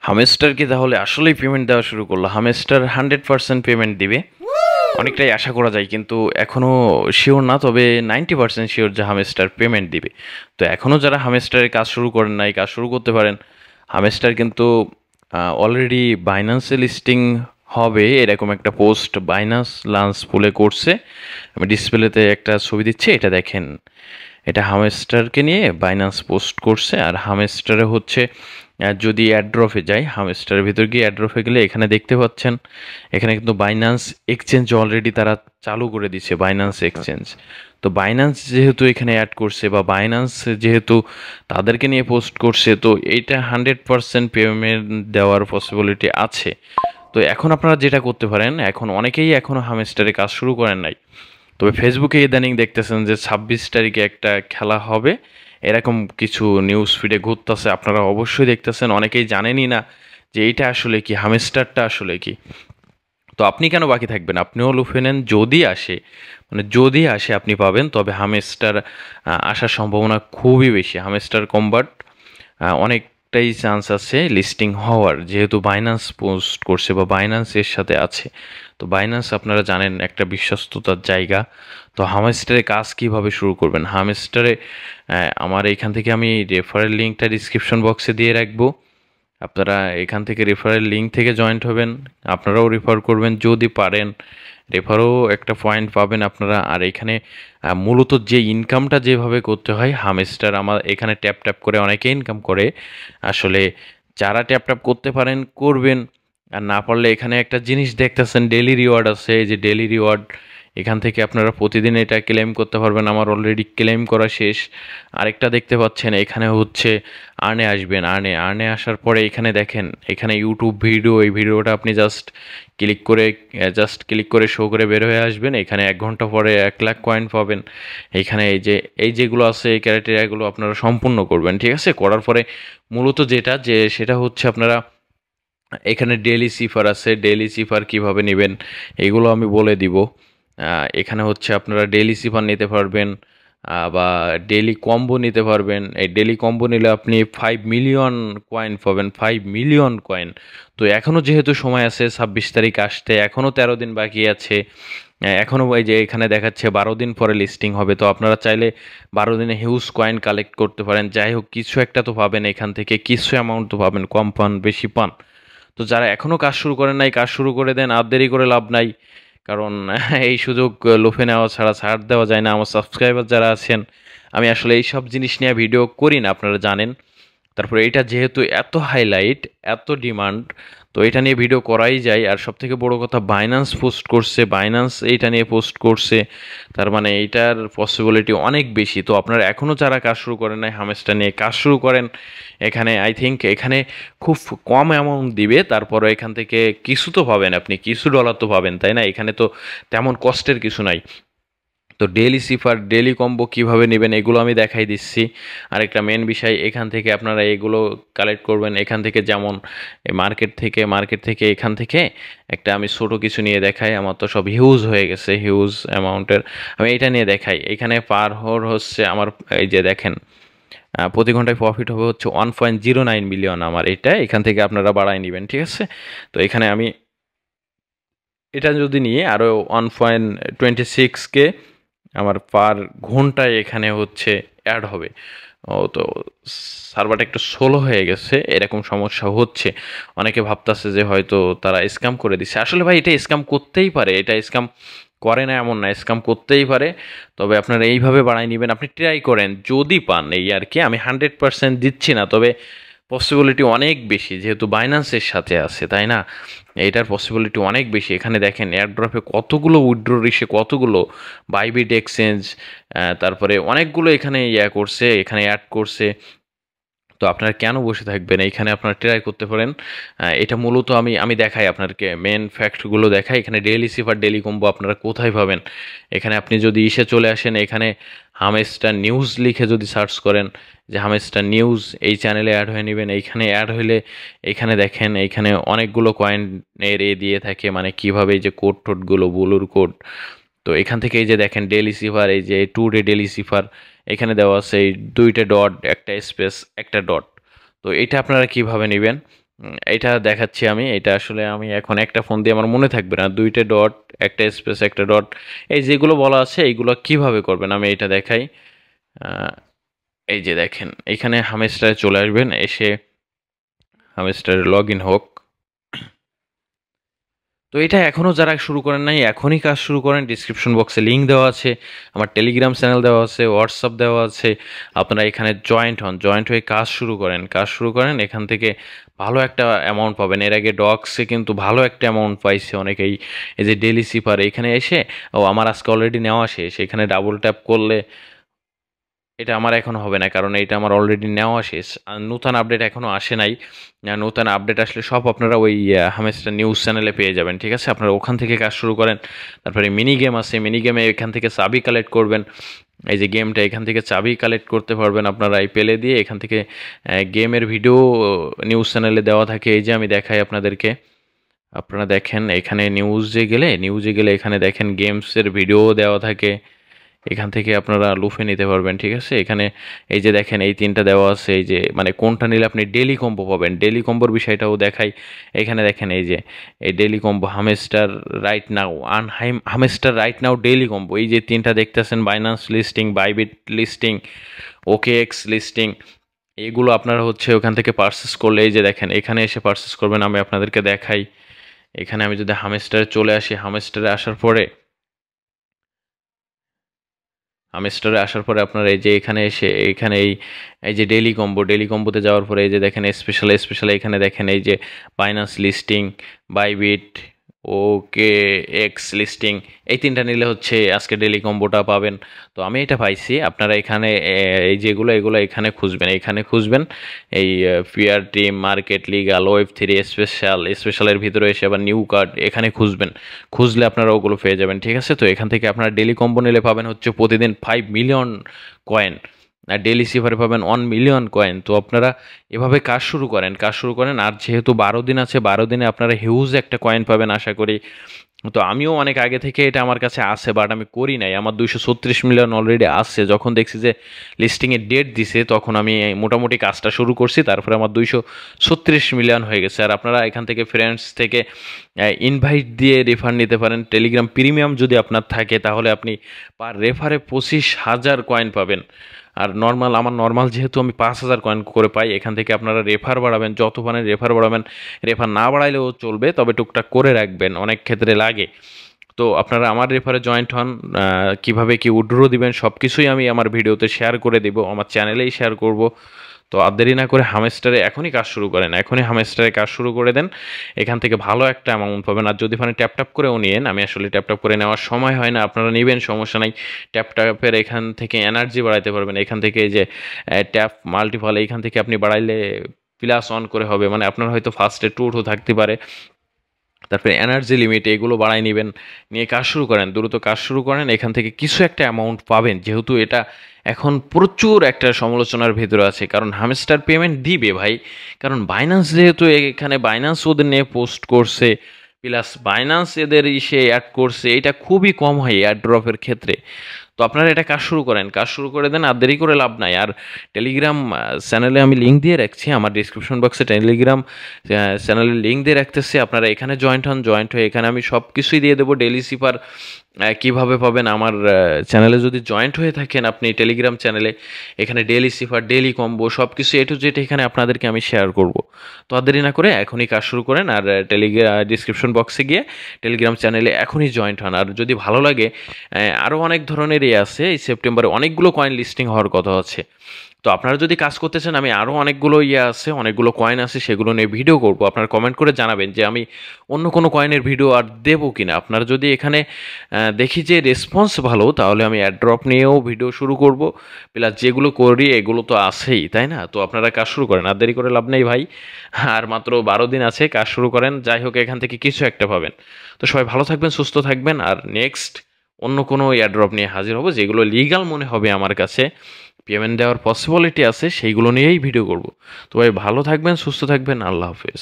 Hamster কি তাহলে আসলেই পেমেন্ট দেওয়া শুরু করলো? হামেস্টার 100% পেমেন্ট দিবে, অনেকটাই আশা করা যায়, কিন্তু এখনও শিওর না। তবে 90% শিওর যে হামেস্টার পেমেন্ট দিবে। তো এখনও যারা হামেস্টারের কাজ শুরু করেন নাই, কাজ শুরু করতে পারেন। হামেস্টার কিন্তু অলরেডি বাইন্যান্সে লিস্টিং হবে এরকম একটা পোস্ট বাইনান্স লাঞ্চ পুলে করছে। আমি ডিসপ্লেতে একটা ছবি দিচ্ছি, এটা দেখেন। এটা হামেস্টারকে নিয়ে বাইনান্স পোস্ট করছে। আর হামেস্টারে হচ্ছে যদি অ্যাড্রফে যাই, হামেস্টারের ভিতর গিয়ে অ্যাড্রফে গেলে এখানে দেখতে পাচ্ছেন, এখানে কিন্তু বাইনান্স এক্সচেঞ্জ অলরেডি তারা চালু করে দিচ্ছে, বাইনান্স এক্সচেঞ্জ। তো বাইনান্স যেহেতু এখানে অ্যাড করছে, বা বাইনান্স যেহেতু তাদেরকে নিয়ে পোস্ট করছে, তো এইটা 100% পেমেন্ট দেওয়ার পসিবিলিটি আছে। তো এখন আপনারা যেটা করতে পারেন, এখন অনেকেই এখনও হামেস্টারে কাজ শুরু করেন নাই, তবে ফেসবুকে ইদানিং দেখতেছেন যে 26 তারিখে একটা খেলা হবে, এরকম কিছু নিউজ ফিডে ঘুরতেছে। আপনারা অবশ্যই দেখতেছেন, অনেকেই জানেনই না যে এইটা আসলে কি, হামেস্টারটা আসলে কি। তো আপনি কেন বাকি থাকবেন? আপনিও লুফে নেন, যদি আসে, মানে যদি আসে আপনি পাবেন। তবে হামেস্টার আসার সম্ভাবনা খুবই বেশি। হামেস্টার কম্বাট অনেকটাই চান্স আছে লিস্টিং হওয়ার, যেহেতু বাইন্যান্স পোস্ট করছে বা বাইন্যান্স এর সাথে আছে। তো বাইন্যান্স আপনারা জানেন একটা বিশ্বস্ততার জায়গা। তো হামেস্টারে কাজ কিভাবে শুরু করবেন? হামেস্টারে আমার এখান থেকে আমি রেফারেল লিঙ্কটা ডিসক্রিপশন বক্সে দিয়ে রাখবো। আপনারা এখান থেকে রেফারেল লিঙ্ক থেকে জয়েন্ট হবেন, আপনারাও রেফার করবেন যদি পারেন। রেফারও একটা পয়েন্ট পাবেন আপনারা। আর এখানে মূলত যে ইনকামটা যেভাবে করতে হয়, হামেস্টার আমার এখানে ট্যাপ ট্যাপ করে অনেকে ইনকাম করে। আসলে যারা ট্যাপ ট্যাপ করতে পারেন করবেন, আর না পারলে এখানে একটা জিনিস দেখতেছেন, ডেলি রিওয়ার্ড আছে। এই যে ডেলি রিওয়ার্ড, এখান থেকে আপনারা প্রতিদিন এটা ক্লেম করতে পারবেন। আমার অলরেডি ক্লেম করা শেষ। আরেকটা দেখতে পাচ্ছেন, এখানে হচ্ছে আর্নে আসবেন। আর্নে আসার পরে এখানে দেখেন, এখানে ইউটিউব ভিডিও, এই ভিডিওটা আপনি জাস্ট ক্লিক করে শো করে বের হয়ে আসবেন। এখানে 1 ঘন্টা পরে 1 লাখ কয়েন পাবেন। এইখানে এই যেগুলো আছে, এই ক্রাইটেরিয়াগুলো আপনারা সম্পূর্ণ করবেন, ঠিক আছে? করার পরে মূলত সেটা হচ্ছে আপনারা এখানে ডেইলি সিফার আছে। ডেইলি সিফার কিভাবে নেবেন এগুলো আমি বলে দিব। এখানে হচ্ছে আপনারা ডেইলি সিফার নিতে পারবেন, বা ডেইলি কম্বো নিতে পারবেন। এই ডেইলি কম্বো নিলে আপনি 5 মিলিয়ন কয়েন পাবেন, 5 মিলিয়ন কয়েন। তো এখনও যেহেতু সময় আছে 26 তারিখ আসতে, এখনও 13 দিন বাকি আছে। এখনও এই যে এখানে দেখাচ্ছে 12 দিন পরে লিস্টিং হবে। তো আপনারা চাইলে 12 দিনে হিউজ কয়েন কালেক্ট করতে পারেন। যাই হোক, কিছু একটা তো পাবেন এখান থেকে, কিছু অ্যামাউন্ট তো পাবেন, কম পান বেশি পান। তো যারা এখনও কাজ শুরু করেন নাই, কাজ শুরু করে দেন, আর দেরি করে লাভ নাই। কারণ এই সুযোগ লুফে নেওয়া ছাড়া ছাড় দেওয়া যায় না। আমার সাবস্ক্রাইবার যারা আছেন, আমি আসলে এই সব জিনিস নিয়ে ভিডিও করি না, আপনারা জানেন। তারপরে এটা যেহেতু এত হাইলাইট, এত ডিমান্ড, তো এটা নিয়ে ভিডিও করাই যায়। আর সব থেকে বড় কথা, বাইন্যান্স পোস্ট করছে, বাইন্যান্স এইটা নিয়ে পোস্ট করছে, তার মানে এইটার পসিবিলিটি অনেক বেশি। তো আপনারা এখনও যারা কাজ শুরু করেন নাই, হামেস্টার নিয়ে কাজ শুরু করেন। এখানে আই থিঙ্ক এখানে খুব কম অ্যামাউন্ট দিবে, তারপরে এখান থেকে কিছু তো পাবেন, আপনি কিছু ডলার তো পাবেন, তাই না? এখানে তো তেমন কষ্টের কিছু নাই। তো ডেইলি সিফার, ডেইলি কম্বো কিভাবে নেবেন এগুলো আমি দেখাই দিচ্ছি। আরেকটা মেন বিষয়, এখান থেকে আপনারা এগুলো কালেক্ট করবেন। এখান থেকে যেমন মার্কেট থেকে এখান থেকে একটা আমি ছোটো কিছু নিয়ে দেখাই। আমার তো সব হিউজ হয়ে গেছে, হিউজ অ্যামাউন্টের। আমি এটা নিয়ে দেখাই। এখানে পার হওয়ার হচ্ছে আমার, এই যে দেখেন, প্রতি ঘন্টায় প্রফিট হবে হচ্ছে 1.09 মিলিয়ন। আমার এটা এখান থেকে আপনারা বাড়ায় নেবেন, ঠিক আছে? তো এখানে আমি এটা যদি নিয়ে আরও 1.26K আমার পার ঘন্টায় এখানে হচ্ছে অ্যাড হবে। ও তো সার্ভারটা একটু স্লো হয়ে গেছে, এরকম সমস্যা হচ্ছে। অনেকে ভাবতাছে যে হয়তো তারা স্ক্যাম করে দিচ্ছে। আসলে ভাই এটা স্ক্যাম করতেই পারে, এটা স্ক্যাম করে না এমন না, স্ক্যাম করতেই পারে। তবে আপনারা এইভাবে বাড়াই নেবেন, আপনি ট্রাই করেন, যদি পান। এই আর কি, আমি 100% দিচ্ছি না, তবে পসিবিলিটি অনেক বেশি, যেহেতু বাইন্যান্সের সাথে আছে, তাই না? এইটার পসিবিলিটি অনেক বেশি। এখানে দেখেন এয়ারড্রপে কতগুলো উইথড্র রিসে, কতগুলো বাইবিট এক্সচেঞ্জ, তারপরে অনেকগুলো এখানে করছে, এখানে অ্যাড করছে। তো আপনারা কেন বসে থাকবেন? এইখানে আপনারা ট্রাই করতে পারেন। এটা মূলত আমি আমি দেখাই আপনাদেরকে, মেন ফ্যাক্টগুলো দেখাই। এখানে ডেইলি সিফার, ডেইলি কম্বো আপনারা কোথায় পাবেন? এখানে আপনি যদি চলে আসেন, এখানে হামেস্টার নিউজ লিখে যদি সার্চ করেন, যে হামেস্টার নিউজ, এই চ্যানেলে অ্যাড হয়ে নেবেন। এইখানে অ্যাড হইলে এখানে দেখেন, এইখানে অনেকগুলো কয়েনের দিয়ে থাকে, মানে কিভাবে এই যে কোড টোডগুলো, ব্লুর কোড। তো এখান থেকে এই যে দেখেন ডেইলি সিফার, এই যে টু ডে ডেইলি সিফার, এখানে দেওয়া আছে এই 2টা ডট, একটা স্পেস, একটা ডট। তো এটা আপনারা কিভাবে নেবেন? এটা দেখাচ্ছি আমি। এটা আসলে আমি এখন একটা ফোন দিয়ে আমার মনে থাকবে না। ২ টা ডট, একটা স্পেস, একটা ডট। এই যেগুলো বলা আছে এইগুলো কিভাবে করবেন আমি এটা দেখাই। আ এই যে দেখেন, এখানে হামেস্টারে চলে আসবেন। এসে হামেস্টারে লগইন হোক। তো এটা এখনও যারা শুরু করেন নাই এখনই কাজ শুরু করেন। ডিসক্রিপশন বক্সে লিঙ্ক দেওয়া আছে, আমার টেলিগ্রাম চ্যানেল দেওয়া আছে, হোয়াটসঅ্যাপ দেওয়া আছে। আপনারা এখানে জয়েন্ট হন, জয়েন্ট হয়ে কাজ শুরু করেন, কাজ শুরু করেন। এখান থেকে ভালো একটা অ্যামাউন্ট পাবেন। এর আগে ডক্সে কিন্তু ভালো একটা অ্যামাউন্ট পাইছে অনেকেই। এই যে ডেলি সিপার এখানে এসে, ও আমার আজকে অলরেডি নেওয়া শেষ, এখানে ডাবল ট্যাপ করলে এটা আমার এখন হবে না, কারণ এটা আমার অলরেডি নেওয়া শেষ। আর নতুন আপডেট এখনও আসে নাই। নতুন আপডেট আসলে সব আপনারা ওই হামেস্টার নিউজ চ্যানেলে পেয়ে যাবেন, ঠিক আছে? আপনারা ওখান থেকে কাজ শুরু করেন। তারপরে মিনি গেম আছে, মিনি গেমে এখান থেকে চাবি কালেক্ট করবেন। এই যে গেমটা, এখান থেকে চাবি কালেক্ট করতে পারবেন আপনারা এই পেলে দিয়ে। এখান থেকে গেমের ভিডিও নিউজ চ্যানেলে দেওয়া থাকে। এই যে আমি দেখাই আপনাদেরকে, আপনারা দেখেন এখানে নিউজে গেলে এখানে দেখেন গেমসের ভিডিও দেওয়া থাকে। এখান থেকে আপনারা লুফে নিতে পারবেন, ঠিক আছে? এখানে এই যে দেখেন এই ৩টা দেওয়া আছে। এই যে মানে কোনটা নিলে আপনি ডেইলি কম্বো পাবেন, ডেইলি কম্বোর বিষয়টাও দেখাই। এখানে দেখেন এই যে এই daily combo Hamster right now, Hamster right now daily combo. এই যে ৩টা দেখতেছেন, Binance listing, Bybit listing, OKX listing, এগুলো আপনারা হচ্ছে ওখান থেকে পারচেস করলে এই যে দেখেন এখানে এসে পারচেস করবেন। আমি আপনাদেরকে দেখাই। এখানে আমি যদি হামেস্টারে চলে আসি, হামেস্টারে আসার পরে আপনারা এই যে এখানে এসে এখানে এই যে ডেইলি কম্বোতে যাওয়ার পরে এই যে দেখেন স্পেশাল এখানে দেখেন এই যে বাইন্যান্স লিস্টিং, বাইবিট, ওকে এক্স লিস্টিং, এই ৩টা নিলে হচ্ছে আজকে ডেইলি কম্বোটা পাবেন। তো আমি এটা পাইছি। আপনারা এখানে এই যেগুলো এগুলো এখানে খুঁজবেন এই fear team, market, legal, web 3, স্পেশালের ভিতরে এসে আবার নিউ কার্ড এখানে খুঁজলে আপনারা ওগুলো পেয়ে যাবেন, ঠিক আছে? তো এখান থেকে আপনারা ডেইলি কম্বো নিলে পাবেন হচ্ছে প্রতিদিন 5 মিলিয়ন কয়েন, আর ডেইলি সিফারে পাবেন 1 মিলিয়ন কয়েন। তো আপনারা এভাবে কাজ শুরু করেন। আর যেহেতু 12 দিন আছে, 12 দিনে আপনারা হিউজ একটা কয়েন পাবেন আশা করি। তো আমিও অনেক আগে থেকে এটা আমার কাছে আছে, বাট আমি করি নাই। আমার 236 মিলিয়ন অলরেডি আছে। যখন দেখছি যে লিস্টিংয়ের ডেট দিছে তখন আমি মোটামুটি কাজটা শুরু করছি, তারপরে আমার 236 মিলিয়ন হয়ে গেছে। আর আপনারা এখান থেকে ফ্রেন্ডস থেকে ইনভাইট দিয়ে রেফার নিতে পারেন। টেলিগ্রাম প্রিমিয়াম যদি আপনার থাকে তাহলে আপনি পার রেফারে 25,000 কয়েন পাবেন। আর আমার নর্মাল যেহেতু আমি 5,000 কয়েন করে পাই, এখান থেকে আপনারা রেফার বাড়াবেন, যত পারেন রেফার বাড়াবেন। রেফার না বাড়াইলেও চলবে, তবে টুকটাক করে রাখবেন, অনেক ক্ষেত্রে লাগে। তো আপনারা আমার রেফারে জয়েন্ট হন। কীভাবে কি উইথড্র দিবেন সব কিছুই আমি আমার ভিডিওতে শেয়ার করে দেব, আমার চ্যানেলেই শেয়ার করব। তো আর দেরি না করে হামেস্টারে এখনই কাজ শুরু করেন, এখনই হামেস্টারে কাজ শুরু করে দেন। এখান থেকে ভালো একটা অ্যামাউন্ট পাবেন। আর যদি মানে ট্যাপ করেও নিয়েন, আমি আসলে ট্যাপ করে নেওয়ার সময় হয় না, আপনারা নেবেন সমস্যা নাই। ট্যাপের এখান থেকে এনার্জি বাড়াইতে পারবেন। এখান থেকে এই যে ট্যাপ মাল্টিপল, এইখান থেকে আপনি বাড়াইলে প্লাস অন করে হবে, মানে আপনার হয়তো ফার্স্টে 2 থাকতে পারে। তারপরে এনার্জি লিমিট এগুলো বাড়াই নেবেন, নিয়ে কাজ শুরু করেন, দ্রুত কাজ শুরু করেন। এখান থেকে কিছু একটা অ্যামাউন্ট পাবেন, যেহেতু এটা এখন প্রচুর একটা সমালোচনার ভেতরে আছে, কারণ হামস্টার পেমেন্ট দিবে ভাই। কারণ বাইন্যান্স যেহেতু এখানে বাইন্যান্স ওদের নিয়ে পোস্ট করছে, প্লাস বাইন্যান্স এদের অ্যাড করছে, এটা খুবই কম হয় এয়ার ড্রপের ক্ষেত্রে। তো আপনারা এটা কাজ শুরু করেন, কাজ শুরু করে দেন, আর দেরি করে লাভ নাই। আর টেলিগ্রাম চ্যানেলে আমি লিঙ্ক দিয়ে রাখছি, আমার ডিসক্রিপশন বক্সে টেলিগ্রাম চ্যানেলের লিঙ্ক দিয়ে রাখতেছি। আপনারা এখানে জয়েন্ট হয়ে এখানে আমি সব কিছুই দিয়ে দেবো। ডেইলি সিপার কীভাবে পাবেন আমার চ্যানেলে যদি জয়েন্ট হয়ে থাকেন আপনি টেলিগ্রাম চ্যানেলে, এখানে ডেইলি সিফার, ডেইলি কম্বো সব কিছু A to Z এখানে আপনাদেরকে আমি শেয়ার করব। তো আর দেরি না করে এখনই কাজ শুরু করেন, আর ডিসক্রিপশন বক্সে গিয়ে টেলিগ্রাম চ্যানেলে এখনই জয়েন্ট হন। আর যদি ভালো লাগে, আরও অনেক ধরনের আছে, এই সেপ্টেম্বরে অনেকগুলো কয়েন লিস্টিং হওয়ার কথা আছে। তো আপনারা যদি কাজ করতে চান, আমি আরও অনেকগুলো আছে, অনেকগুলো কয়েন আছে, সেগুলো নিয়ে ভিডিও করব। আপনারা কমেন্ট করে জানাবেন যে আমি অন্য কোনো কয়েনের ভিডিও আর দেবো কিনা। আপনারা যদি এখানে দেখি যে রেসপন্স ভালো, তাহলে আমি অ্যাড্রপ নিয়েও ভিডিও শুরু করব। প্লাস যেগুলো করি এগুলো তো আছেই, তাই না? তো আপনারা কাজ শুরু করেন, আর দেরি করে লাভ নেই ভাই। আর মাত্র 12 দিন আছে, কাজ শুরু করেন। যাই হোক, এখান থেকে কিছু একটা পাবেন। তো সবাই ভালো থাকবেন, সুস্থ থাকবেন। আর নেক্সট অন্য কোনো এয়ারড্রপ নিয়ে হাজির হব, যেগুলো লিগাল মনে হবে আমার কাছে, পেমেন্ট দেওয়ার পসিবিলিটি আছে, সেইগুলো নিয়েই ভিডিও করব। তো ভাই ভালো থাকবেন, সুস্থ থাকবেন, আল্লাহ হাফেজ।